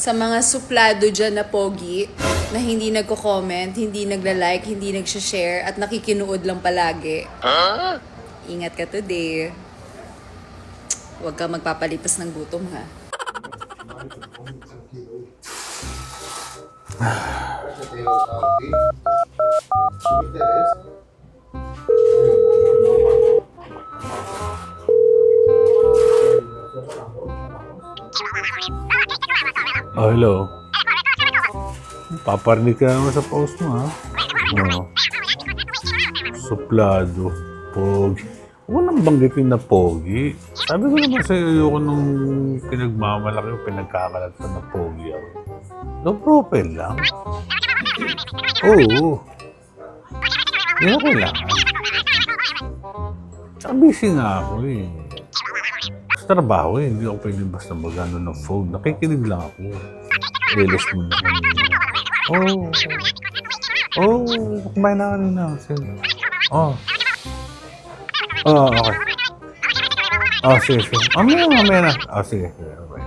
Sa mga suplado dyan na pogi, na hindi nagko-comment, hindi nagla-like, hindi nag-share, at nakikinuod lang palagi. Ingat ka today. Huwag ka magpapalipas ng gutom, ha? Oh, hello. Paparinig ka naman sa post mo, ha? Oo. Suplado. Pogi. Huwag nang banggitin na pogi. Sabi ko naman sa'yo, ayoko nung pinagmamalaki o pinagkakalat ka na pogi ako. No profile lang. Oo. Hindi na kailangan. Tsaka busy nga ako eh. Sa trabaho eh, hindi ako pwede basta magano ng phone. Nakikinig lang ako. Realize mo na kanina. Kumain na kanina. Sige. Okay. Sige. Mamaya na. Sige. Okay.